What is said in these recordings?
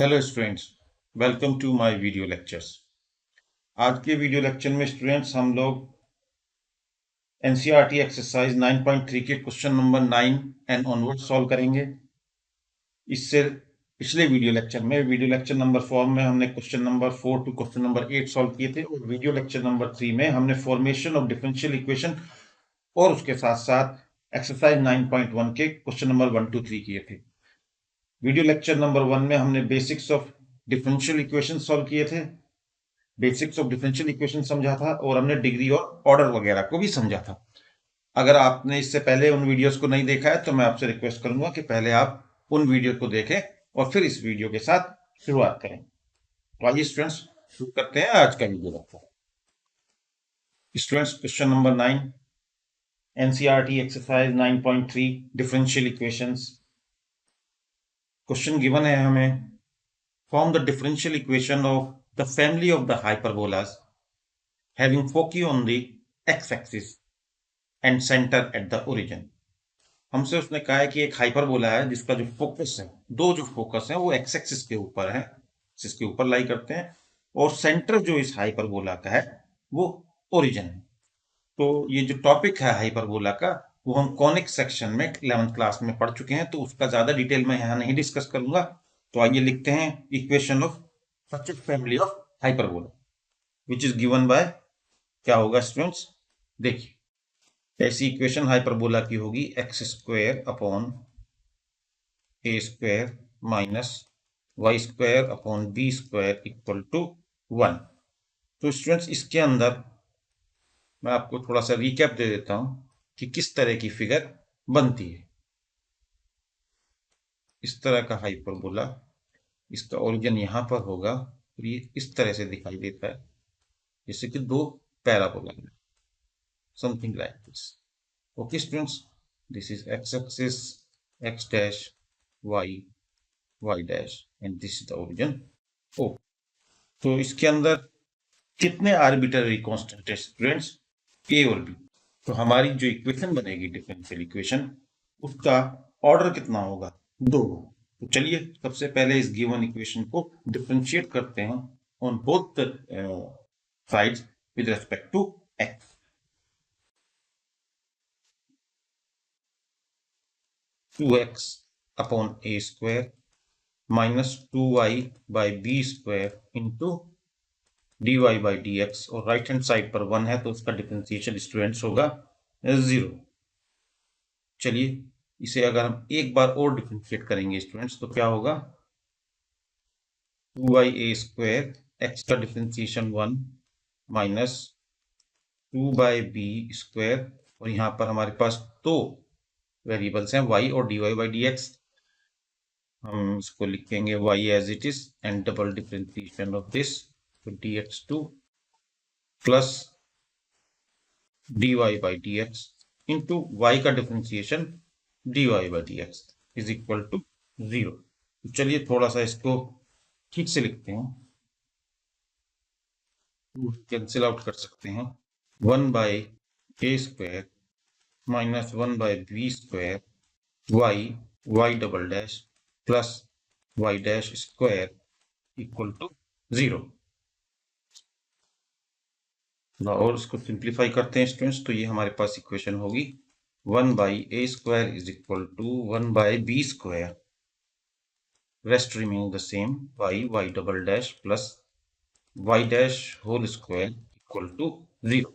Hello students, welcome to my video lectures. आज के video lecture में स्टूडेंट्स हम लोग एनसीईआरटी एक्सरसाइज 9.3 के question number 9 and onward solve करेंगे। इससे पिछले वीडियो लेक्चर नंबर 4 में हमने question number 4 to question number 8 solve किए थे और वीडियो लेक्चर नंबर 3 में हमने फॉर्मेशन ऑफ डिफरेंशियल इक्वेशन और उसके साथ साथ एक्सरसाइज 9.1 के क्वेश्चन नंबर 1 टू 3 किए थे। वीडियो लेक्चर नंबर 1 में हमने basics of differential equation solve किए थे, बेसिक्स ऑफ डिफरेंशियल इक्वेशन समझा था और हमने डिग्री और ऑर्डर वगैरह को भी समझा था। अगर आपने इससे पहले उन वीडियोस को नहीं देखा है तो मैं आपसे रिक्वेस्ट करूंगा कि पहले आप उन वीडियो को देखें और फिर इस वीडियो के साथ शुरुआत करें। तो आइए स्टूडेंट्स शुरू करते हैं आज का video lecture. Students, question number 9, NCERT exercise 9.3 differential equations. Question given है हमें, form the differential equation of the family of the hyperbolas having foci on the x-axis and center at the origin। हमसे उसने कहा है कि एक hyperbola है जिसका जो फोकस है, दो जो फोकस है वो एक्स एक्सिस के ऊपर है, जिसके ऊपर लाई करते हैं, और सेंटर जो इस हाइपरबोला का है वो ओरिजिन है। तो ये जो टॉपिक है हाइपरबोला का वो हम कॉनिक सेक्शन में 11th क्लास में पढ़ चुके हैं, तो उसका ज्यादा डिटेल में यहाँ नहीं डिस्कस करूंगा। तो आइए लिखते हैं equation of such a family of hyperbola which is given by, क्या होगा स्टूडेंट्स, देखिए ऐसी इक्वेशन हाइपरबोला की होगी x square upon a square minus y square upon b square equal to 1। तो स्टूडेंट्स इसके अंदर मैं आपको थोड़ा सा रिकैप दे देता हूं कि किस तरह की फिगर बनती है। इस तरह का हाइपरबोला, इसका ओरिजिन यहां पर होगा और ये इस तरह से दिखाई देता है जैसे कि दो parabola, something like this. Okay students, this is x-axis, x dash, y, y dash and this is the origin O। तो इसके अंदर कितने आर्बिट्ररी कांस्टेंट है स्टूडेंट्स, a और b। तो हमारी जो इक्वेशन बनेगी डिफरेंशियल इक्वेशन, उसका ऑर्डर कितना होगा, दो। तो चलिए सबसे पहले इस गिवन इक्वेशन को डिफरेंशिएट करते हैं on both sides with respect to x। 2x upon a square minus 2y by b square into d y by d x, और राइट हैंड साइड पर 1 है तो उसका डिफरेंशिएशन स्टूडेंट्स होगा 0। चलिए इसे अगर हम एक बार और डिफरेंशिएट करेंगे स्टूडेंट्स तो क्या होगा, 2y a स्क्वायर, एक्स का differentiation 1 minus 2 by b square, और यहाँ पर हमारे पास दो वेरिएबल्स हैं y और d y by d x. हम इसको लिखेंगे y as it is and double differentiation of this, तो dx2 plus dy by dx into y का differentiation dy by dx is equal to 0। तो चलिए थोड़ा सा इसको ठीक से लिखते हैं, कैंसिल आउट कर सकते हैं। 1 by a square minus 1 by b square y, y double dash plus y dash square equal to 0। और इसको सिंप्लीफाई करते हैं स्टूडेंट्स, तो ये हमारे पास इक्वेशन होगी 1 by a square is equal to 1 by b square, rest remaining the same, y, y double dash plus y dash whole square equal to 0।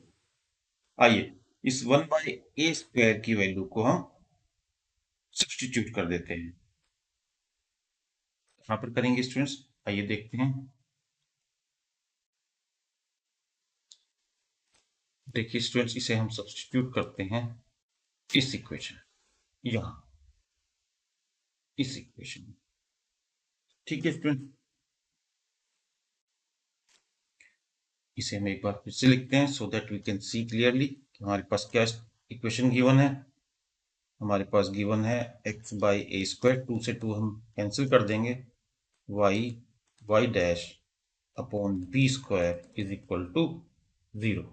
आइए इस 1 बाई ए स्क्वायर की वैल्यू को हम सब्स्टिट्यूट कर देते हैं। कहां पर करेंगे स्टूडेंट्स, आइए देखते हैं। देखिए स्टूडेंट्स इसे हम सब्स्टिट्यूट करते हैं इस इक्वेशन, यहां इस इक्वेशन में, ठीक है स्टूडेंट। इसे हम एक बार फिर से लिखते हैं so that we can see clearly कि हमारे पास क्या इक्वेशन गिवन है। हमारे पास गिवन है एक्स बाई ए स्क्वायर, 2 से 2 हम कैंसिल कर देंगे, y, y dash upon b square is equal to 0।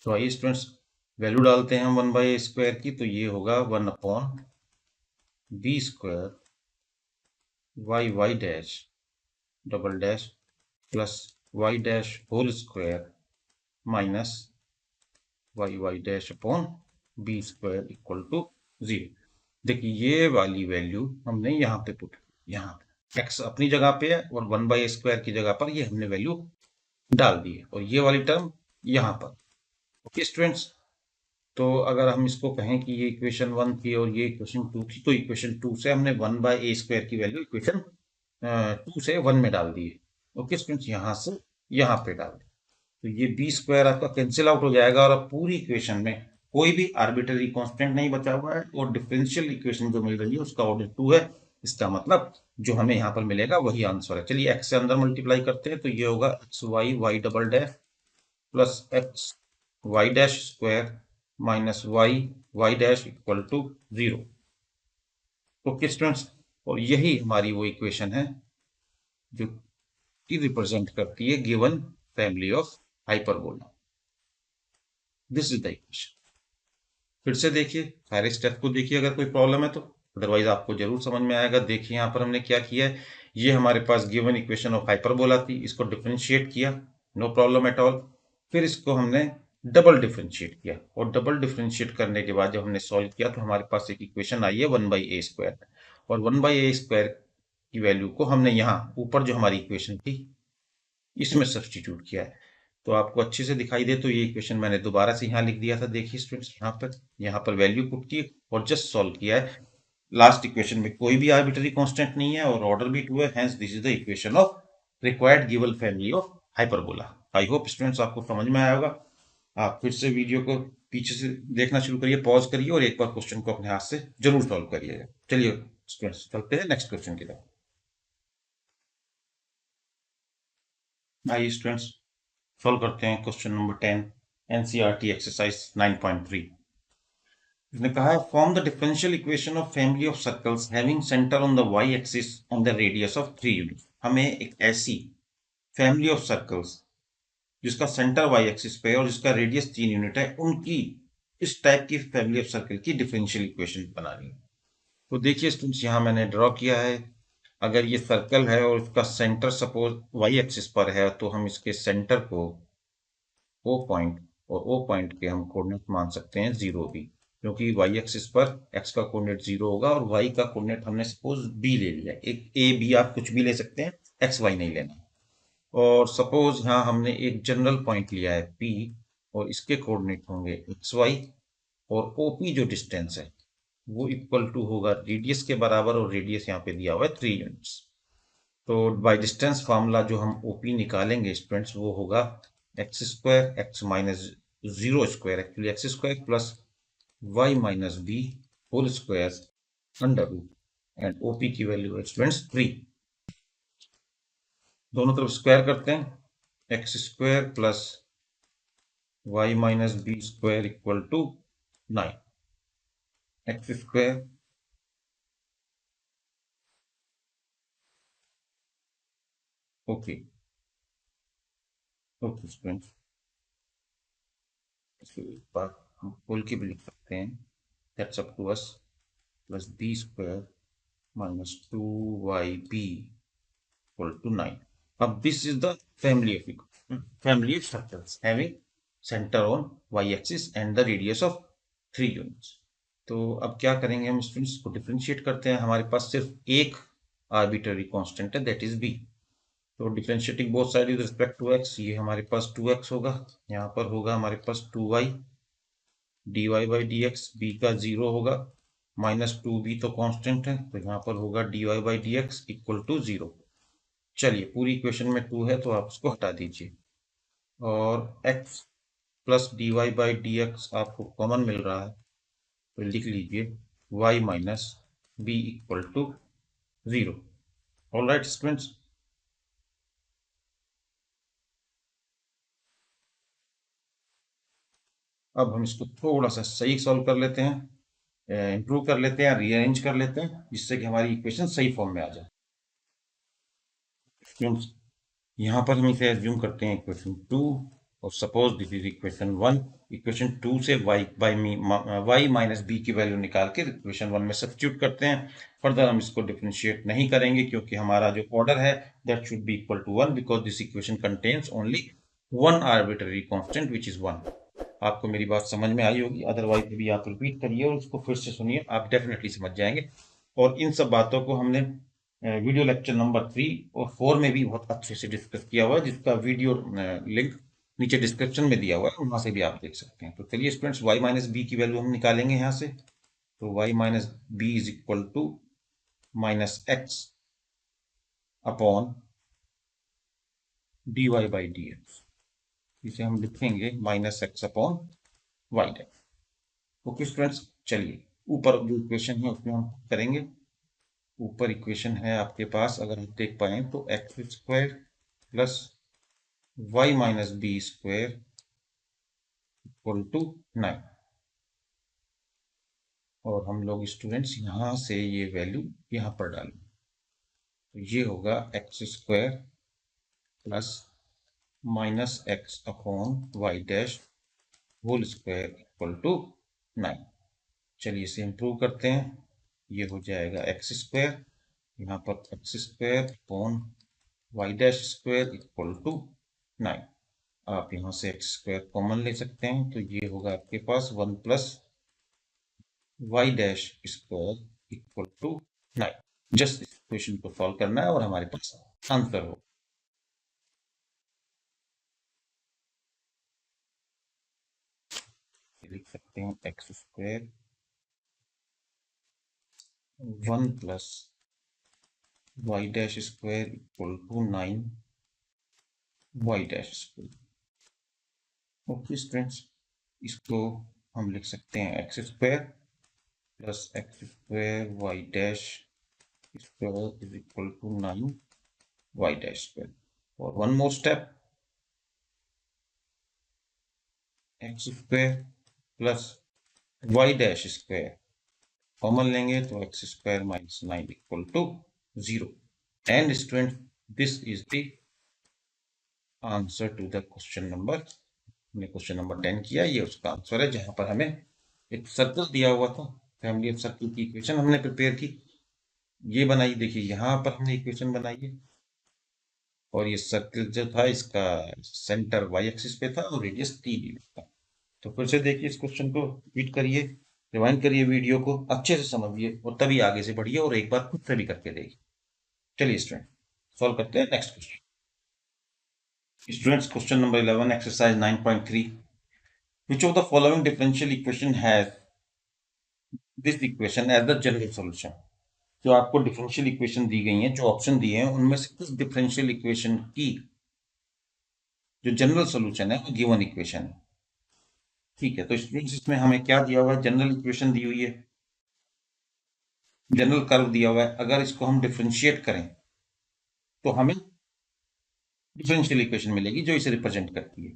तो आइए स्टूडेंट्स वैल्यू डालते हैं हम 1/a² की, तो ये होगा 1/b² y dash double dash plus y dash whole square minus y dash upon b² equal to 0। देखिए ये वाली वैल्यू हमने यहाँ पे पुट, यहाँ x अपनी जगह पे है और 1/a² की जगह पर ये हमने वैल्यू डाल दी है, और ये वाली टर्म यहाँ पर। ओके स्टूडेंट्स, तो अगर हम इसको कहें कि ये इक्वेशन 1 थी और ये इक्वेशन 2 थी, तो इक्वेशन 2 से हमने 1/a² की वैल्यू इक्वेशन 2 से 1 में डाल दी है। ओके स्टूडेंट्स, यहाँ से यहाँ पे डाल दी, तो ये b² आपका कैंसिल आउट हो जाएगा और अब पूरी इक्वेशन में कोई भी आर्बिटरी कांस्टेंट नहीं बचा हुआ है, और डिफरेंशियल इक्वेशन जो मिल रही है उसका ऑर्डर 2 है। इसका मतलब जो हमें यहाँ पर मिलेगा वही आंसर है। चलिए x से अंदर मल्टीप्लाई करते हैं, तो ये होगा xy double dash plus x y dash square minus y dash equal to 0। Okay students, और यही हमारी वो इक्वेशन है जो कि रिप्रेजेंट करती है given family of hyperbola. This is the equation. फिर से देखिए, सारे स्टेप को देखिए, अगर कोई प्रॉब्लम है तो, अदरवाइज आपको जरूर समझ में आएगा। देखिए यहाँ पर हमने क्या किया है, ये हमारे पास गिवन इक्वेशन ऑफ हाइपरबोला थी, इसको डिफरेंशिएट किया, नो प्रॉब्लम एट ऑल। फिर इसको हमने डबल डिफरेंशिएट किया, और डबल डिफरेंशिएट करने के बाद जब हमने सॉल्व किया तो हमारे पास एक इक्वेशन आई है 1/a², और 1/a² की वैल्यू को हमने यहाँ ऊपर जो हमारी इक्वेशन थी इसमें सब्सटीट्यूट किया है। तो आपको अच्छे से दिखाई दे तो ये इक्वेशन मैंने दोबारा से यहाँ लिख दिया था। देखिए स्टूडेंट्स, यहाँ पर वैल्यू पुट की और जस्ट सॉल्व किया है। लास्ट इक्वेशन में कोई भी आर्बिटरी कांस्टेंट नहीं है और ऑर्डर भी 2 है, hence this is the equation of required given family of hyperbola. I hope students आपको समझ में आया होगा। आप फिर से वीडियो को पीछे से देखना शुरू करिए, पॉज करिए और एक बार क्वेश्चन को अपने हाथ से जरूर सॉल्व करिएगा। चलिए स्टूडेंट्स, चलते हैं नेक्स्ट क्वेश्चन की तरफ। आइए स्टूडेंट्स, सॉल्व करते हैं क्वेश्चन नंबर 10, एनसीईआरटी एक्सरसाइज 9.3। इसने कहा है, form the differential equation of family of circles having centre on the y axis and the radius of 3 units. हमें एक ऐसी फैमिली ऑफ सर्कल्स जिसका सेंटर वाई एक्सिस पे है और जिसका रेडियस 3 यूनिट है, उनकी इस टाइप की फैमिली ऑफ सर्कल की डिफरेंशियल इक्वेशन बनानी है। तो देखिए स्टूडेंट्स, यहाँ मैंने ड्रॉ किया है। अगर ये सर्कल है और इसका सेंटर सपोज वाई एक्सिस पर है, तो हम इसके सेंटर को ओ पॉइंट, और ओ पॉइंट के हम कोऑर्डिनेट मान सकते हैं 0 भी, क्योंकि वाई एक्सिस पर एक्स का कोऑर्डिनेट 0 होगा और वाई का कोऑर्डिनेट हमने सपोज बी ले लिया। एक ए बी आप कुछ भी ले सकते हैं, एक्स वाई नहीं लेना। और सपोज यहाँ हमने एक जनरल पॉइंट लिया है पी, और इसके कोऑर्डिनेट होंगे एक्स वाई, और ओ पी जो डिस्टेंस है वो इक्वल टू होगा रेडियस के बराबर, और रेडियस यहाँ पे दिया हुआ है 3 यूनिट्स। तो बाय डिस्टेंस फार्मूला जो हम ओपी निकालेंगे स्टूडेंट्स, वो होगा x² x minus 0² actually x² plus y minus b whole square under root, and OP की वैल्यू है स्टूडेंट्स 3। दोनों तरफ स्क्वायर करते हैं, x² plus y minus b² equal to 9, x²। Okay okay students, इसको एक बार हम खोल के भी लिख सकते हैं, that's up to us, plus b² minus 2yb equal to 9. अब this is the family of circles having center on y-axis and the radius of 3 units. तो अब क्या करेंगे हम स्टूडेंट्स, को डिफ्रेंशिएट करते हैं। हमारे पास सिर्फ एक आर्बिट्ररी कांस्टेंट है, दैट इज b। तो differentiating both side with respect to x, ये हमारे पास 2x होगा, यहाँ पर होगा हमारे पास 2y dy by d x, b का 0 होगा, माइनस 2b तो कांस्टेंट है, तो यहाँ पर होगा dy by d x equal to 0। चलिए, पूरी इक्वेशन में 2 है तो आप उसको हटा दीजिए, और x plus dy by d x आपको कॉमन मिल रहा है, तो लिख लीजिए y minus b equal to 0। All right students, अब हम इसको थोड़ा सा सही सॉल्व कर लेते हैं, इंप्रूव कर लेते हैं, रीअरेंज कर लेते हैं, जिससे कि हमारी इक्वेशन सही फॉर्म में आ जाए। स्टूडेंट्स, यहाँ पर हम इसे एज्यूम करते हैं इक्वेशन 2, और suppose this is equation 1, equation 2 से y माइनस बी की वैल्यू निकाल के इक्वेशन 1 में सब्स्टिट्यूट करते हैं। फर्दर हम इसको डिफरेंशिएट नहीं करेंगे क्योंकि हमारा जो ऑर्डर है that should be equal to 1 because this equation contains only one arbitrary constant which is 1। आपको मेरी बात समझ में आई होगी, अदरवाइज भी आप रिपीट करिए और उसको फिर से सुनिए, आप डेफिनेटली समझ जाएंगे। और इन सब बातों को हमने वीडियो लेक्चर नंबर 3 और 4 में भी बहुत अच्छे से डिस्कस किया हुआ है, जिसका वीडियो लिंक नीचे डिस्क्रिप्शन में दिया हुआ है, वहां से भी आप देख सकते हैं। तो चलिए स्टूडेंट्स, y माइनस बी की वैल्यू हम निकालेंगे यहाँ से। तो y minus b is equal to minus x upon d y by d x. इसे हम लिखेंगे minus x upon y dash. Okay students, चलिए ऊपर जो इक्वेशन है उसमें हम करेंगे। ऊपर इक्वेशन है आपके पास, अगर आप देख पाए तो x square plus y minus b square equal to 9। और हम लोग स्टूडेंट्स यहां से ये वैल्यू यहां पर डालेंगे, तो ये होगा x square plus minus x upon y dash whole square equal to 9। चलिए इसे इंप्रूव करते हैं, ये हो जाएगा एक्स स्क्वायर, यहाँ पर x square upon y dash square equal to 9। आप यहाँ से एक्स स्क्वायर कॉमन ले सकते हैं, तो ये होगा आपके पास 1 plus y dash square equal to 9। Just इस क्वेश्चन को सॉल्व करना है और हमारे पास आंसर हो। लिख सकते हैं x square 1 plus y dash square equal to 9 y dash square. Okay students, इसको हम लिख सकते हैं x square plus x square y dash square is equal to 9 y dash square. और one more step, x square plus y dash square common लेंगे तो x square minus 9 equal to 0। And student, this is the answer to the question number, हमने question number 10 किया, ये उसका answer है, जहां पर हमें एक सर्कल दिया हुआ था, फैमिली ऑफ सर्कल की इक्वेशन हमने प्रिपेयर की, ये बनाई। देखिए यहाँ पर हमने इक्वेशन बनाई है और ये सर्कल जो था इसका सेंटर वाई एक्सिस पे था और रेडियस 3 यूनिट था। तो फिर से देखिए इस क्वेश्चन को, रिपीट करिए, रिवाइंड करिए वीडियो को, अच्छे से समझिए और तभी आगे से बढ़िए और एक बार खुद से भी करके देखिए। चलिए स्टूडेंट, सॉल्व करते हैं next question. Students, question number 11, exercise 9.3. Which of the following differential equation has this equation as the general solution? जो आपको डिफरेंशियल इक्वेशन दी गई हैं, जो ऑप्शन दिए हैं, उनमें से किस डिफरेंशियल इक्वेशन की जो जनरल सॉल्यूशन है वो गिवन इक्वेशन है। ठीक है, तो स्टूडेंट्स इसमें हमें क्या दिया हुआ है, जनरल इक्वेशन दी हुई है, जनरल कर्व दिया हुआ है। अगर इसको हम डिफरेंशिएट करें तो हमें डिफरेंशियल इक्वेशन मिलेगी जो इसे रिप्रेजेंट करती है।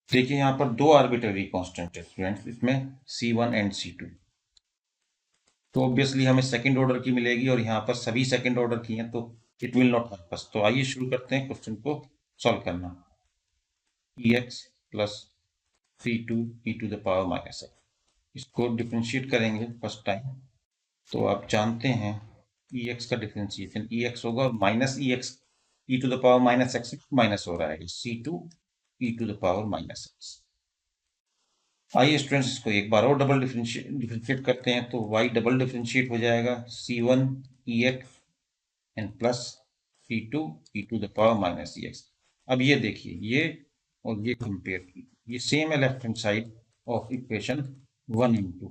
देखिए यहाँ पर दो आर्बिट्ररी कांस्टेंट है स्टूडेंट्स, इसमें C1 एंड C2, तो ऑब्वियसली हमें सेकंड ऑर्डर की मिलेगी और यहाँ पर सभी सेकंड ऑर्डर की हैं, तो it will not help us. तो आइए शुरू करते हैं क्वेश्चन को सॉल्व करना। ex plus C2 e to the power minus x, इसको डिफरेंशिएट करेंगे फर्स्ट टाइम, तो आप जानते हैं ex का डिफरेंशिएशन ex होगा और minus ex e to the power minus x minus हो रहा है C2 e to the power minus x. आइए स्टूडेंट्स इसको एक बार और डबल डिफरेंशिएट करते हैं, तो y डबल डिफरेंशिएट हो जाएगा C1 ex and plus C2 e to the power minus ex। अब ये देखिए, ये और ये कंपेयर की, ये सेम है left hand side of equation 1 and 2,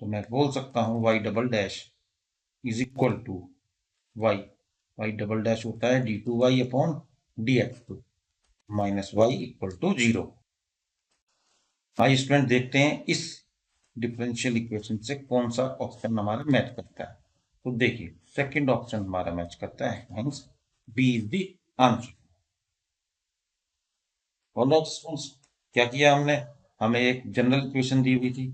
तो मैं बोल सकता हूँ y double dash is equal to y double dash होता है d2y upon dx2 minus y equal to 0। आइए स्टूडेंट देखते हैं इस डिफरेंशियल इक्वेशन से कौन सा ऑप्शन हमारा मैच करता है। तो देखिए सेकंड ऑप्शन हमारा मैच करता है, hence b is the answer. All right students, क्या किया हमने, हमें एक जनरल इक्वेशन दी हुई थी,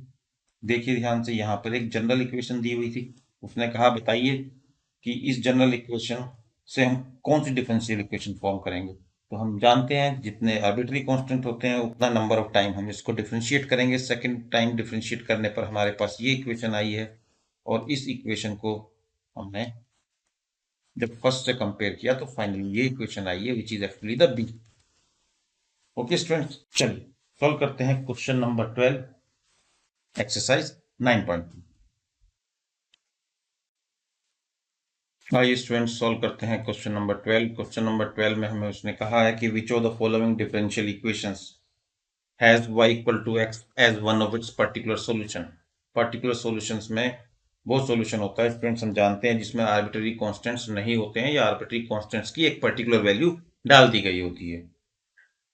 देखिए ध्यान से, यहाँ पर एक जनरल इक्वेशन दी हुई थी, उसने कहा बताइए कि इस जनरल इक्वेशन से हम कौन सी डिफरेंशियल इक्वेशन फॉर्म करेंगे। तो हम जानते हैं जितने आर्बिट्री कांस्टेंट होते हैं उतना नंबर ऑफ टाइम हम इसको डिफरेंशिएट करेंगे। सेकंड टाइम डिफरेंशिएट करने पर हमारे पास ये इक्वेशन आई है, और इस इक्वेशन को हमने जब फर्स्ट से कंपेयर किया तो फाइनली ये इक्वेशन आई है, which is actually the b. Okay students, चलिए सॉल्व करते हैं क्वेश्चन नंबर 12, एक्सरसाइज 9.2। आइए स्टूडेंट्स सॉल्व करते हैं क्वेश्चन नंबर 12। क्वेश्चन नंबर 12 में हमें उसने कहा है कि which of the following differential equations has y equal to x as one of its particular solution. Particular solutions में वो सॉल्यूशन होता है स्टूडेंट्स, हम जानते हैं, जिसमें आर्बिट्ररी कांस्टेंट्स नहीं होते हैं या आर्बिट्ररी कांस्टेंट्स की एक पर्टिकुलर वैल्यू डाल दी गई होती है।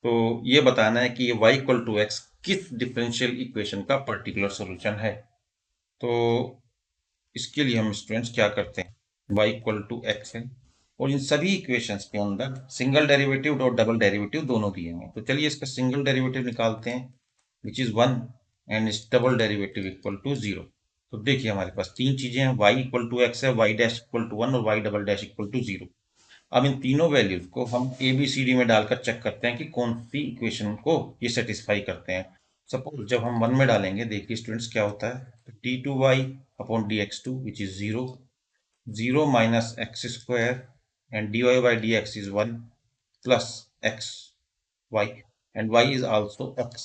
तो ये बताना है कि ये y इक्वल टू x किस डिफरेंशियल इक्वेशन का पर्टिकुलर सॉल्यूशन है। तो इसके लिए हम स्टूडेंट्स क्या करते हैं, y इक्वल टू x है और इन सभी इक्वेशंस के अंदर सिंगल डेरिवेटिव और डबल डेरिवेटिव दोनों दिए हैं। तो चलिए इसका सिंगल डेरिवेटिव निकालते हैं, विच इज 1, एंड इस डबल डेरिवेटिव इक्वल टू 0। तो देखिए हमारे पास तीन चीजें हैं, y इक्वल टू x है, y डैश इक्वल टू 1 और y double dash equal to 0। अब इन तीनों वैल्यूज को हम ए बी सी डी में डालकर चेक करते हैं कि कौन सी इक्वेशन को ये सेटिस्फाई करते हैं। सपोज जब हम 1 में डालेंगे, देखिए स्टूडेंट्स क्या होता है, d two y upon d x two which is 0, 0 minus x square and dy by dx is 1 plus x y and y is also x।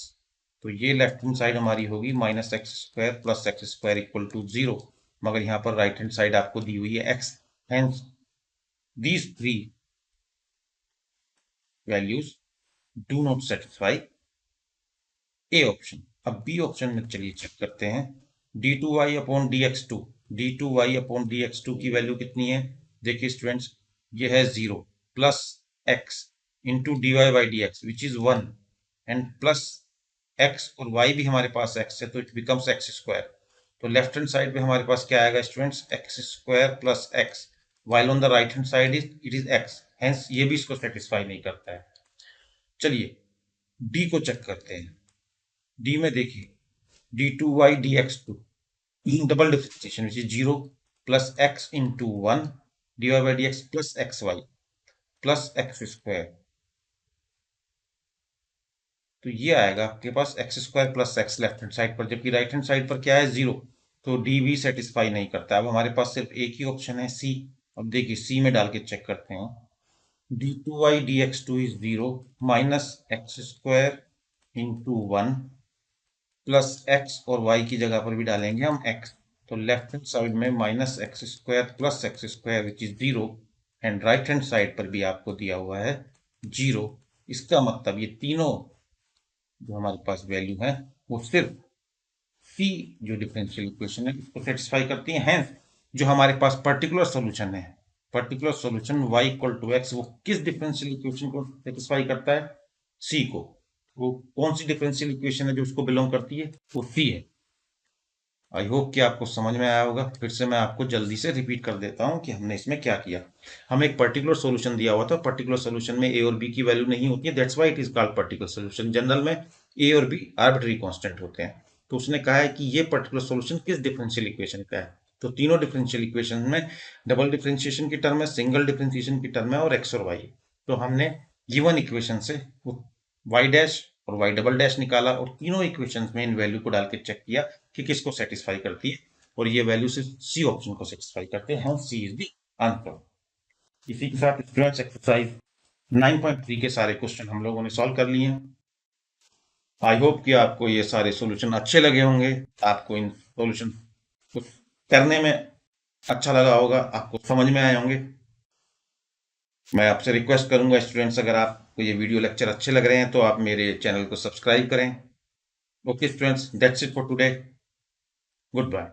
तो ये लेफ्ट हैंड साइड हमारी होगी minus x square plus x square equal to 0, मगर यहाँ पर right hand side आपको दी हुई है x। Hence these three values do not satisfy a option. अब बी ऑप्शन में चलिए चेक करते हैं, d two y upon d x two, d two y upon d x two की वैल्यू कितनी है, देखिए स्टूडेंट्स ये है 0 plus x into d y by d x which is 1 and plus x और वाई भी हमारे पास एक्स है तो इट बिकम्स एक्स स्क्वायर। तो लेफ्ट हैंड साइड पे हमारे पास क्या आएगा students, x square plus x, while on the right hand side it is x. Hence ये भी इसको सेटिस्फाई नहीं करता है। चलिए डी को चेक करते हैं। डी में देखिए D two y D x two double differentiation which is 0 plus x into 1 d y by d x plus x y plus x square. तो ये आएगा आपके पास x square plus x left hand side पर, जबकि right hand side पर क्या है 0। तो डी भी सेटिस्फाई नहीं करता। अब हमारे पास सिर्फ एक ही ऑप्शन है सी। अब देखिए सी में डाल के चेक करते हैं, d two y D x two is 0 minus x square into 1 plus x और वाई की जगह पर भी डालेंगे हम एक्स। तो लेफ्ट हैंड साइड में minus x square plus x square which is 0 and right hand side पर भी आपको दिया हुआ है 0। इसका मतलब ये तीनों जो हमारे पास वैल्यू है वो सिर्फ सी जो डिफरेंशियल इक्वेशन है इसको सेटिस्फाई करती है। हेंस जो हमारे पास पर्टिकुलर सॉल्यूशन है, particular solution y equal to x, वो किस डिफरेंशियल इक्वेशन को सेटिस्फाई करता है, सी को। वो कौन सी डिफरेंशियल इक्वेशन है जो उसको बिलोंग करती है, वो सी है। आई होप कि आपको समझ में आया होगा। फिर से मैं आपको जल्दी से रिपीट कर देता हूं कि हमने इसमें क्या किया। हमें एक पर्टिकुलर सॉल्यूशन दिया हुआ था, पर्टिकुलर सॉल्यूशन में ए और बी की वैल्यू नहीं होती है, that's why it is called particular solution. General में ए और बी आर्बिट्ररी कांस्टेंट होते हैं। तो उसने कहा है कि ये पर्टिकुलर सॉल्यूशन किस डिफरेंशियल इक्वेशन का है। तो तीनों डिफरेंशियल इक्वेशन में डबल डिफरेंशिएशन की टर्म है, सिंगल डिफरेंशिएशन की टर्म है और एक्स और वाई। तो हमने गिवन इक्वेशन से वाई डैश और वाई डबल डैश निकाला और तीनों इक्वेशंस में इन वैल्यू को डाल के चेक किया कि किसको सेटिस्फाई करती है, और ये वैल्यू सिर्फ सी ऑप्शन को सेटिस्फाई करते हैं। सी इज द आंसर। इसी के साथ स्टूडेंट्स एक्सरसाइज 9.3 के सारे क्वेश्चन हम लोगों ने सॉल्व कर लिए हैं। आई होप कि आपको ये सारे सॉल्यूशन अच्छे लगे होंगे, आपको इन सॉल्यूशन को करने में अच्छा लगा होगा, आपको समझ में आए होंगे। मैं आपसे रिक्वेस्ट करूंगा स्टूडेंट्स, अगर आपको ये वीडियो लेक्चर अच्छे लग रहे हैं तो आप मेरे चैनल को सब्सक्राइब करें। Okay students, that's it for today. Good bye.